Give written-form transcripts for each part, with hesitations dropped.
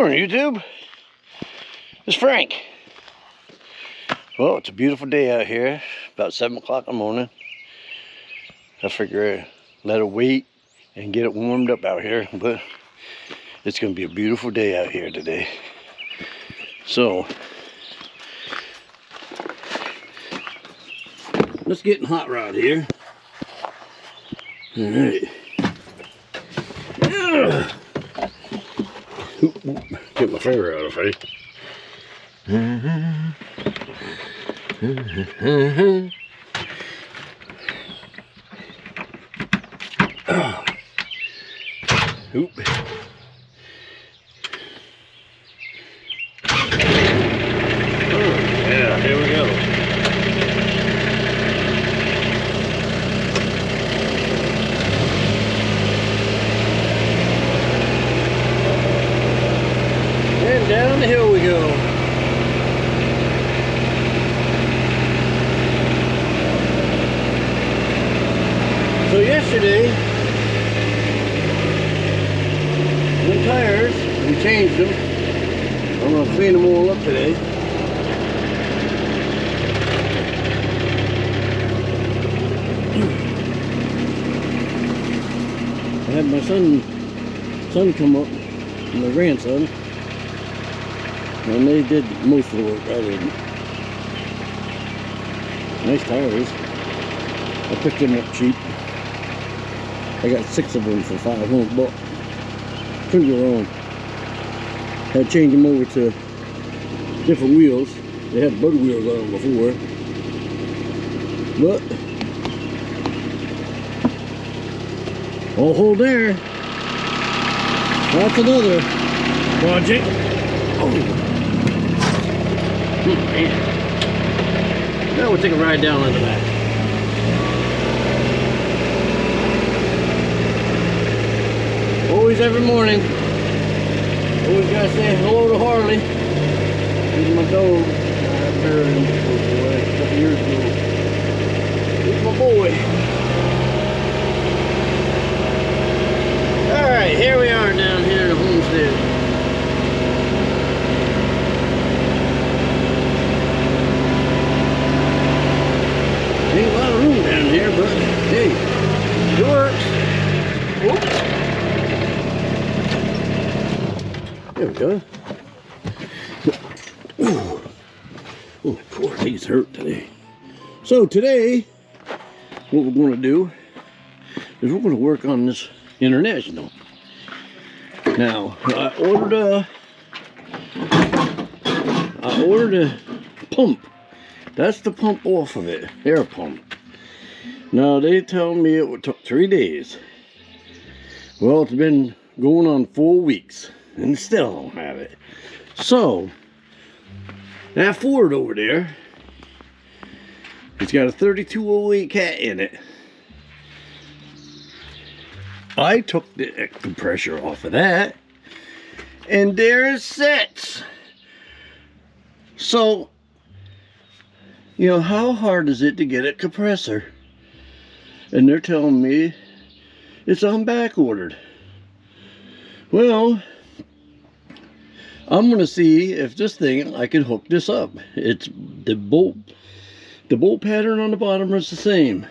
Morning, YouTube. It's Frank. Well, it's a beautiful day out here. About 7 o'clock in the morning. I figure let it wait and get it warmed up out here, but it's going to be a beautiful day out here today. So, let's get in hot rod here. All right. Get my finger out of the face. Oop. Yeah, here we go. And down the hill we go. So yesterday, the tires, we changed them. I'm going to clean them all up today. I had my son come up, my grandson, and they did most of the work. I didn't. Nice tires. I picked them up cheap. I got 6 of them for $500. Couldn't go wrong. Had to change them over to different wheels. They had bud wheels on them before. But all hold there. That's another project. Oh. Man. Now we'll take a ride down on the back. Always every morning. Always gotta say hello to Harley. He's my dog. I buried him a couple years ago. He's my boy. Alright, here we are down here in the homestead. Ain't a lot of room down here, but hey, it works. Whoops. There we go. Oh, poor legs hurt today. So today, what we're going to do is we're going to work on this International. Now, I ordered a pump. That's the pump off of it, air pump. Now they tell me it took 3 days. Well, it's been going on 4 weeks. And still don't have it. So, that Ford over there, it's got a 3208 cat in it. I took the compressor off of that, and there it sits. So, you know, how hard is it to get a compressor? And they're telling me it's on back ordered. Well, I'm gonna see if this thing, I can hook this up. It's the bolt pattern on the bottom is the same.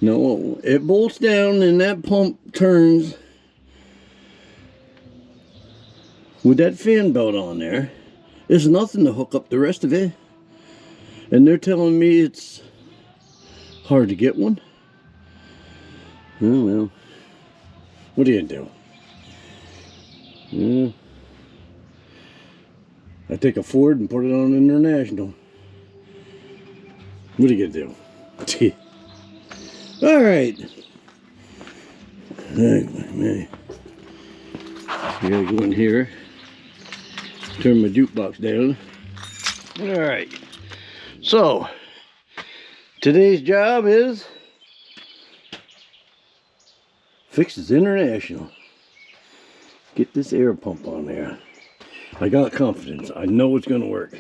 No, it bolts down and that pump turns with that fan belt on there. There's nothing to hook up the rest of it. And they're telling me it's hard to get one. Oh well, what are you gonna do? Yeah. I take a Ford and put it on International. What are you gonna do? All right. I gotta go in here. Turn my jukebox down. All right. So today's job is fix this International. Get this air pump on there. I got confidence. I know it's gonna work.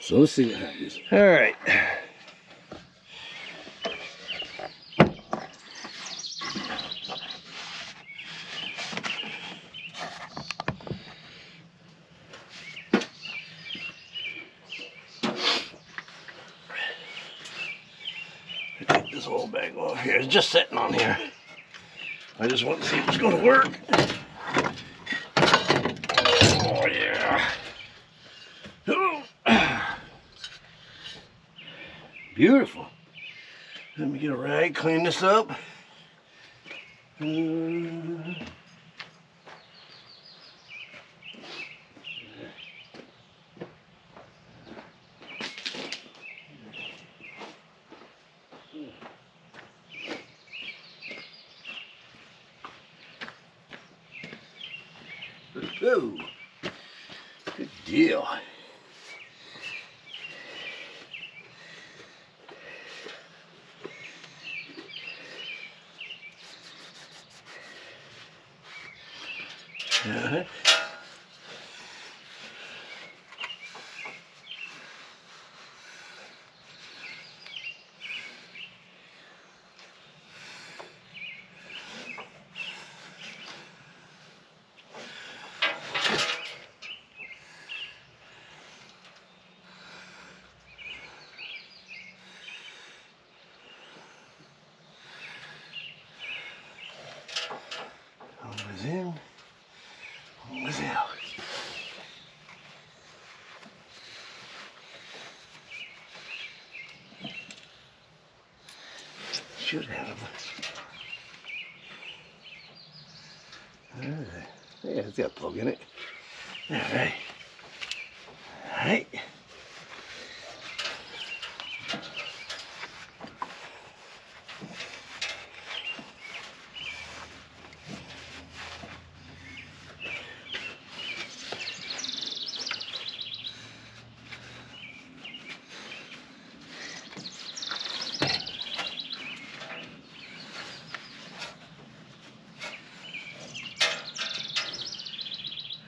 So let's see what happens. All right. whole bag off here. It's just sitting on here. I just want to see if it's going to work. Oh, yeah. Oh. Beautiful. Let me get a rag, clean this up. Oh, good deal. Uh-huh. One was in, one was out. Should have. Alright. Yeah, it's got a plug in it. Alright. Alright.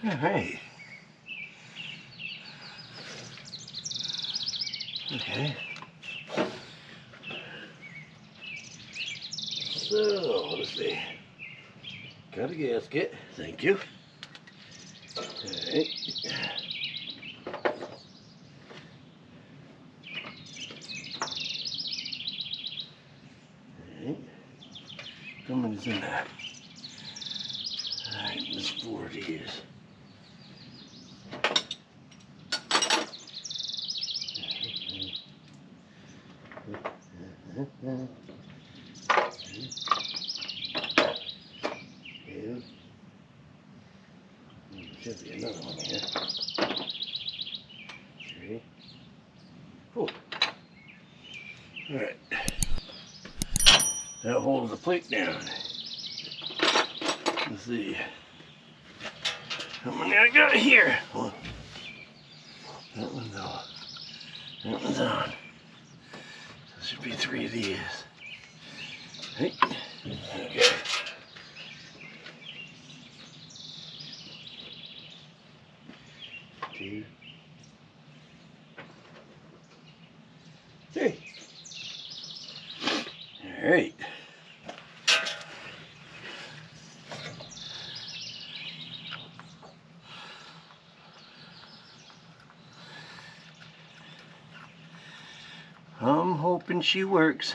Alright. Okay. So, let's see. Got a gasket. Thank you. Alright. Alright. How many's in there? Alright, there's 4 of these. Should be another one here. 3, 4. Alright. That holds the plate down. Let's see. How many I got here? One. That one's on. That one's on. There should be 3 of these. Hey. Okay. Two. 3. All right. I'm hoping she works.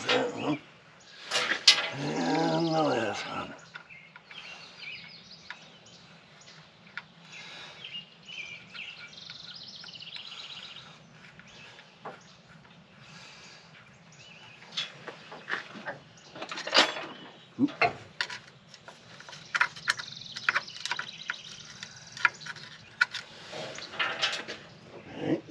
That one. And the last one. Oop. Alright.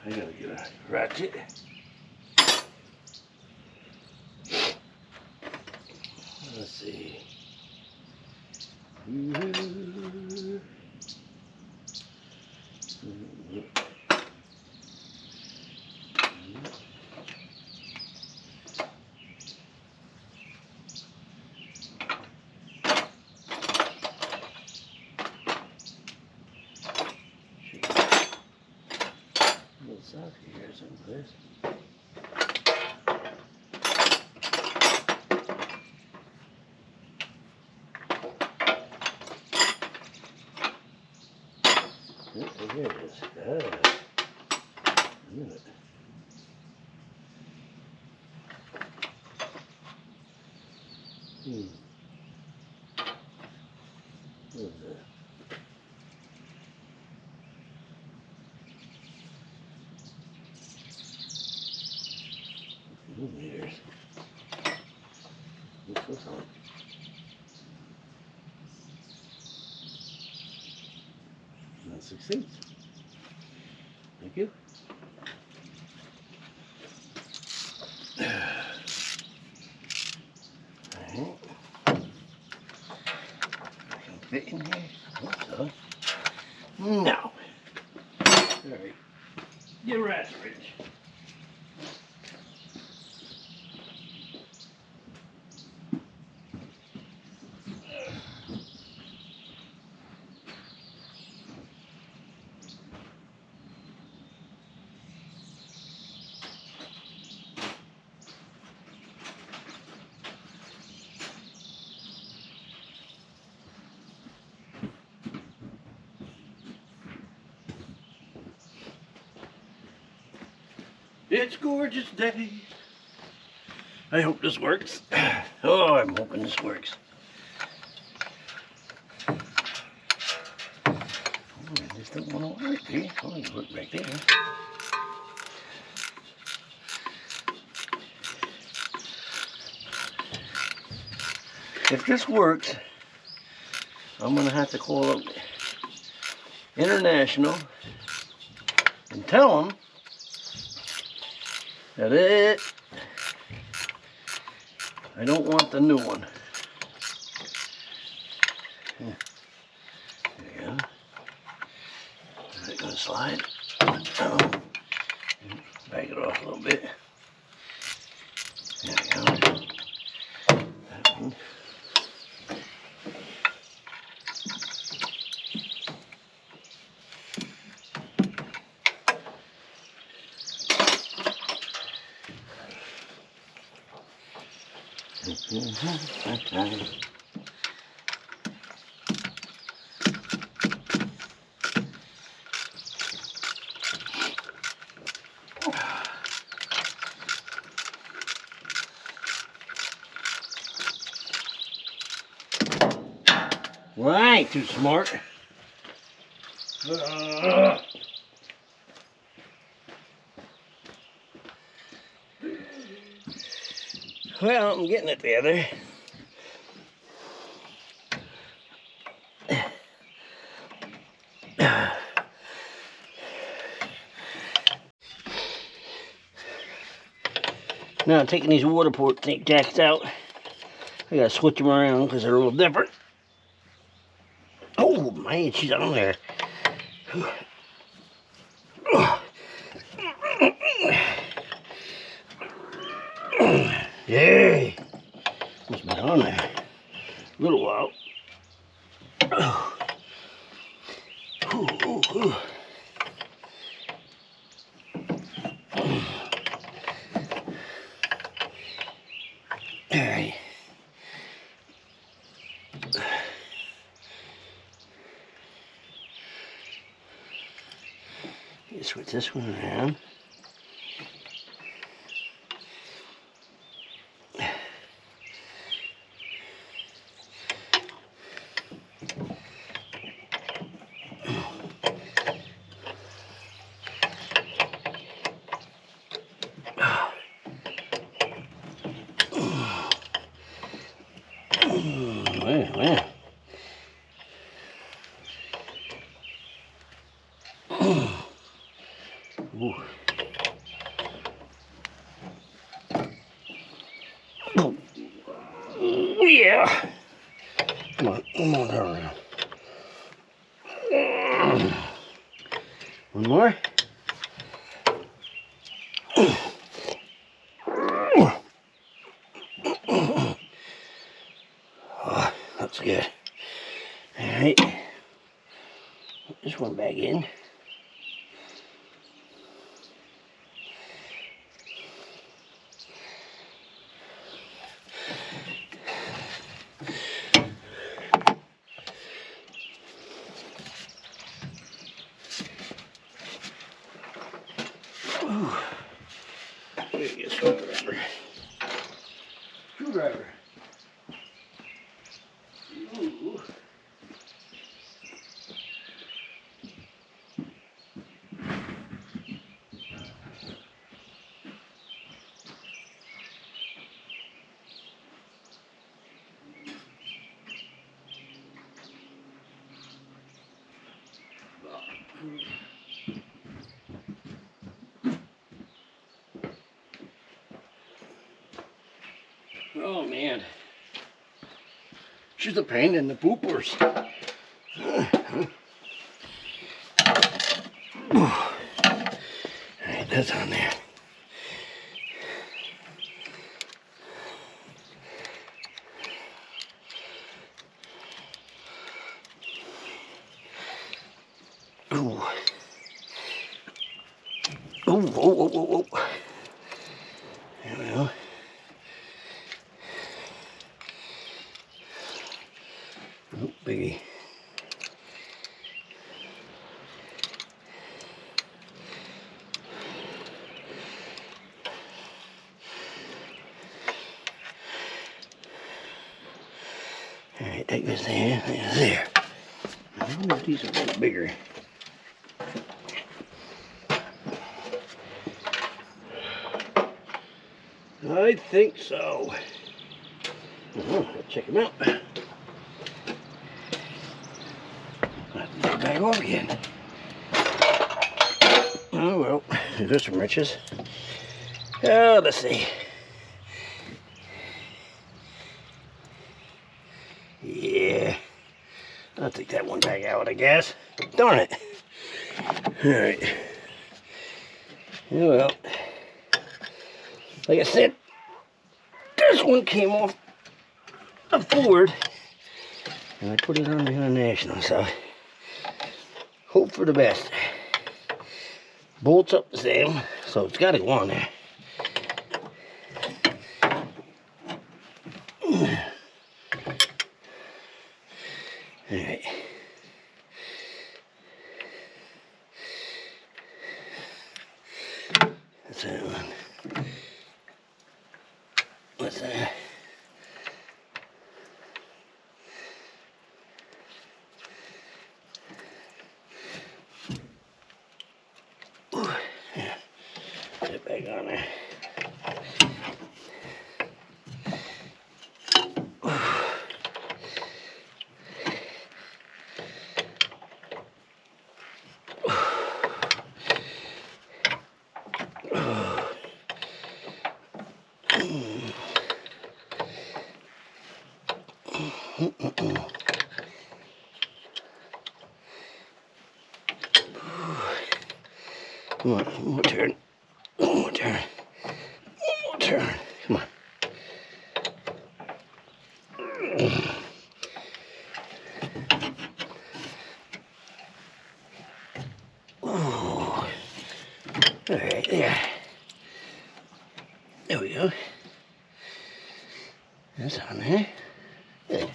I gotta get a ratchet. Let's see. Socket here someplace. Oh, here it is. A minute. What is that? Millimeters. What's this on? Not 16th. Thank you. Alright. Can fit in here? Hope so. No. Alright. Get a rat wrench. It's a gorgeous day. I hope this works. Oh, I'm hoping this works. Oh, I just don't want to work, eh? Oh, it work right there. If this works, I'm going to have to call up International and tell them that I don't want the new one. There you go. Is it going to slide? Oh. Back it off a little bit. There we go. That one. Well, I ain't too smart. Well, I'm getting it together. Now I'm taking these water port jacks out. I gotta switch them around because they're a little different. Oh man, she's on there. Yay! Must have been on there a little while. Ooh, ooh, ooh. All right. Switch this one around. Well. Ooh. Oh, yeah. Come on, turn around. One more. Oh, that's good. All right. Put this one back in. Ooh. There you go, screwdriver. Screwdriver. Ooh. Oh man, she's a pain in the poopers. Alright, that's on there. Ooh. Ooh, oh, oh, oh, oh. There we go. Oh, biggie. Alright, that goes there, that goes there. I wonder if these are a little bigger. I think so. Oh, let's check them out. I'll have to get back off again. Oh well, there's some riches. Oh, let's see. Yeah, I'll take that one back out, I guess. Darn it. Alright. Oh well. Like I said, this one came off a Ford, and I put it on the International, so hope for the best. Bolts up the same, so it's got to go on there. Alright. That's that one. What's that? Ooh, yeah. Put it back on there. Come on, one more turn. One more turn. One more turn. Come on. Oh. Alright, there. There we go. That's on there. Good.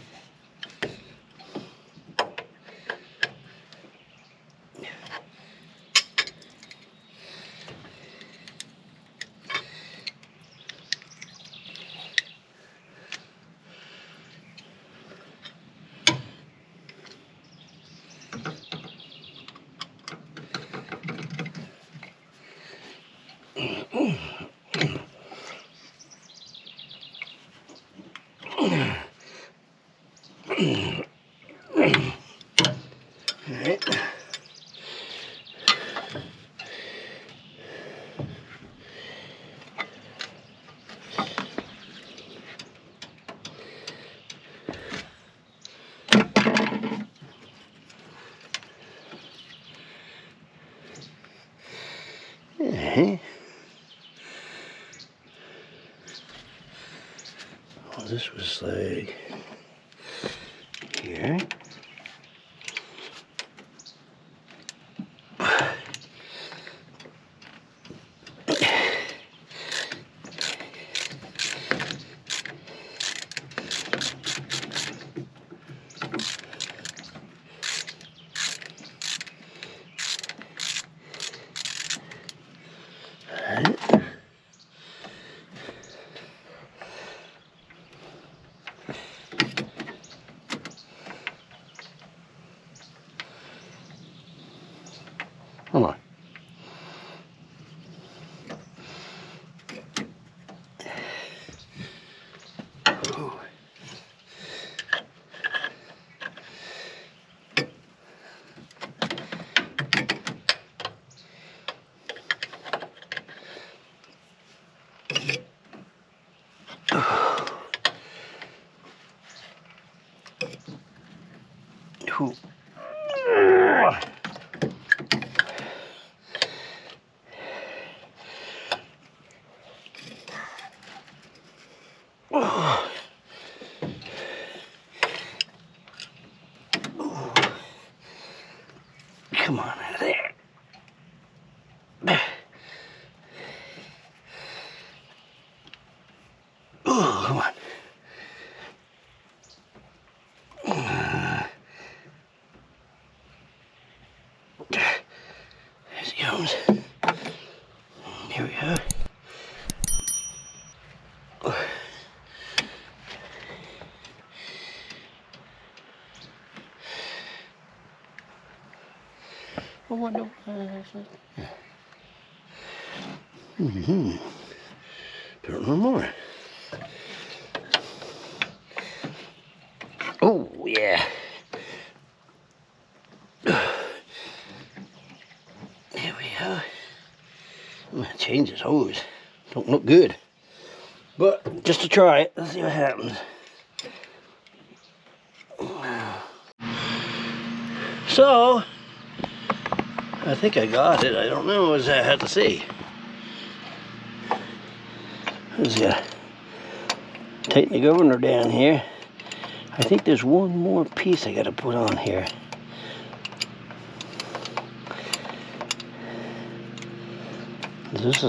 Alright. Okay. Oh, this was like here. Come on. Ooh. Ooh. Come on out of there. Oh, come on. There he comes. Here we go. I wonder why. Don't know more. Oh, yeah. There we go. I'm gonna change his hose. Don't look good. But just to try it, let's see what happens. So, I think I got it. I don't know as I had to see. Just gotta tighten the governor down here. I think there's one more piece I gotta put on here. This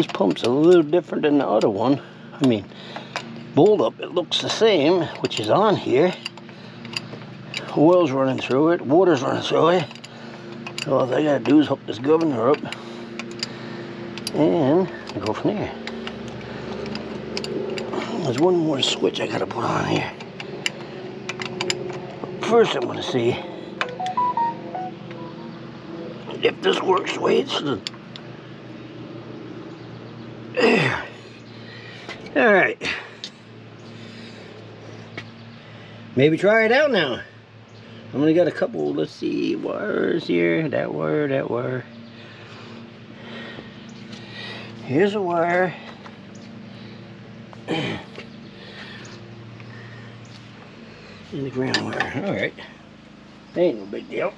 pump's a little different than the other one. I mean, bolt up, it looks the same, which is on here. Oil's running through it, water's running through it. So all I gotta do is hook this governor up and go from there. There's one more switch I gotta put on here. First I'm gonna see if this works the way it should. There. Alright. Maybe try it out now. I'm gonna got a couple, let's see, wires here. That wire, that wire. Here's a wire. And the ground wire. Alright. Ain't no big deal.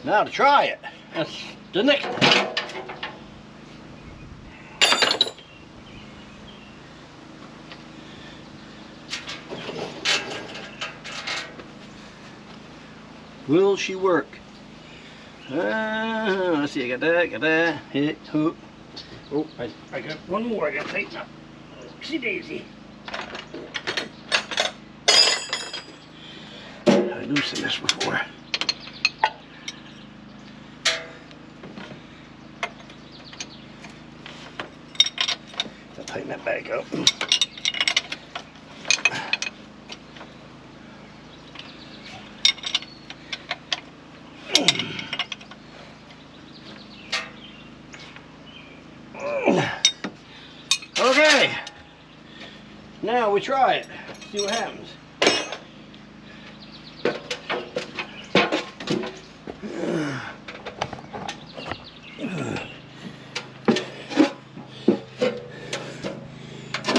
Now to try it. That's the next thing. Will she work? Let's see, I got that, hit, hook. Oh, I got one more I gotta tighten up. Oopsie daisy. I loosened this before. I'll tighten that back up. Okay, now we try it, see what happens.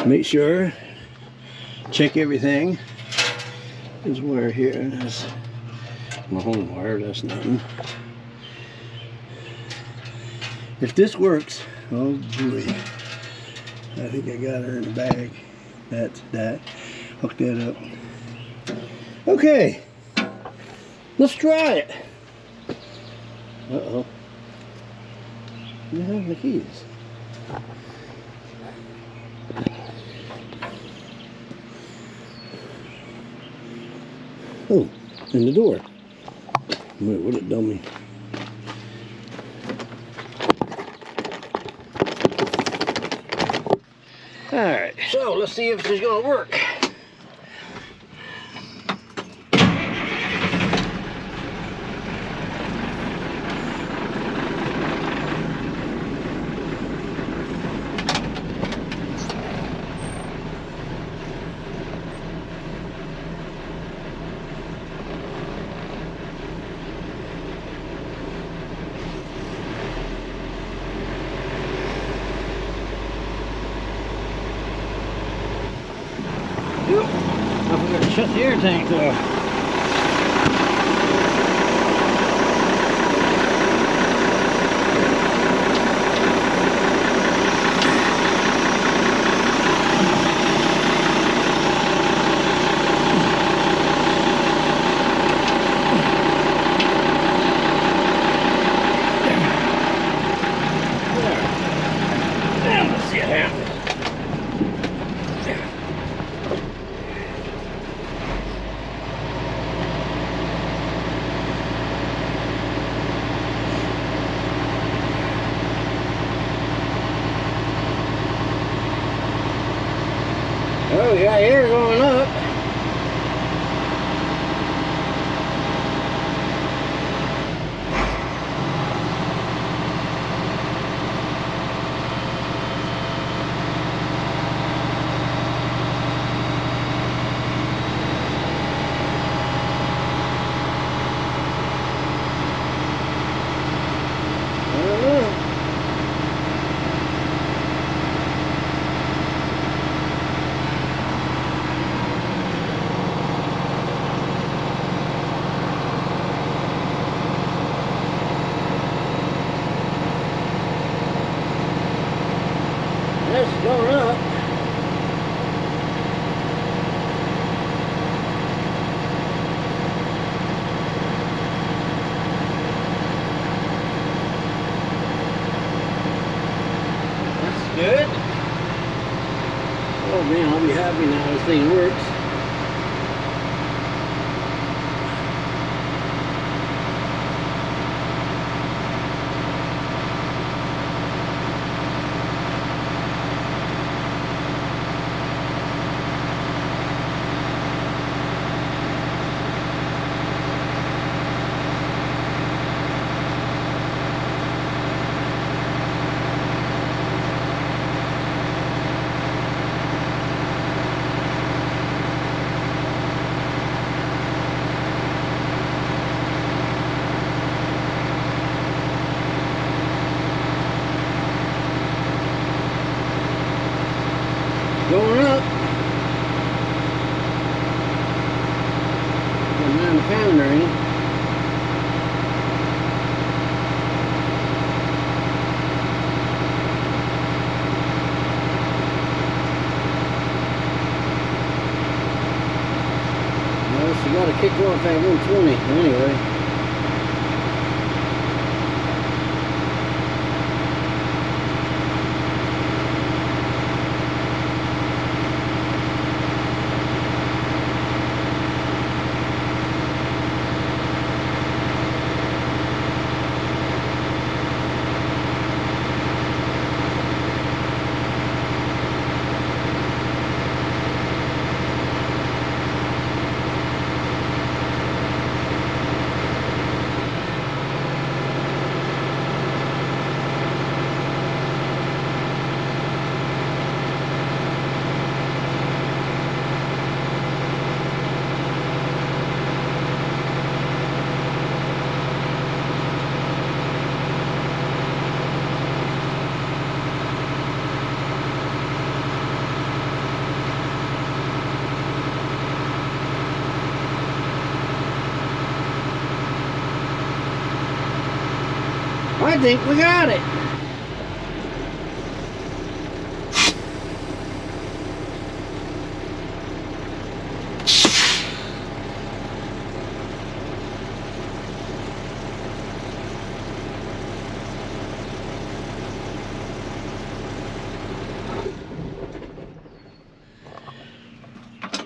Make sure, check everything. There's wire here, and there's my home wire, that's nothing. If this works, oh boy. I think I got her in the bag. That's that. Hook that up. Okay. Let's try it. Uh-oh. You have the keys. Oh, in the door. Wait, what a dummy. Alright, so let's see if this is going to work. I forgot to shut the air tank off. Let's see it happen. Oh yeah, air going up. I don't know. It's going up. That's good. Oh man, I'll be happy now this thing works. Going up. 9 pounder, ain't it? Well, she got to kick off at 120 anyway. I think we got it.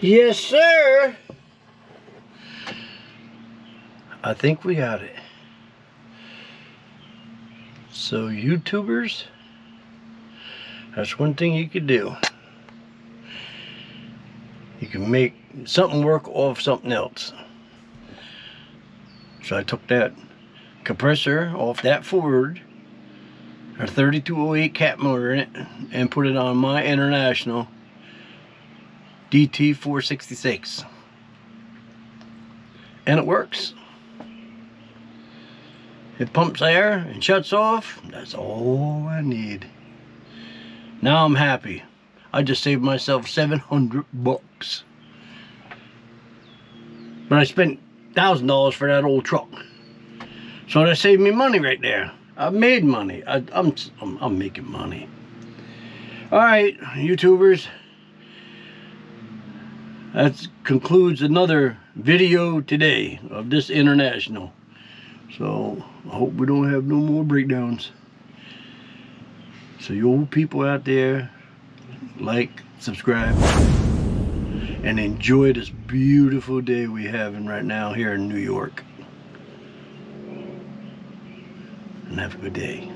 Yes, sir. I think we got it. So YouTubers, that's one thing you could do. You can make something work off something else. So I took that compressor off that Ford, a 3208 cat motor in it, and put it on my International DT466. And it works. It pumps air and shuts off. That's all I need. Now I'm happy. I just saved myself $700. But I spent $1,000 for that old truck. So that saved me money right there. I've made money. I'm making money. Alright, YouTubers. That concludes another video today of this International. So I hope we don't have no more breakdowns. So you old people out there, like, subscribe, and enjoy this beautiful day we having right now here in New York. And have a good day.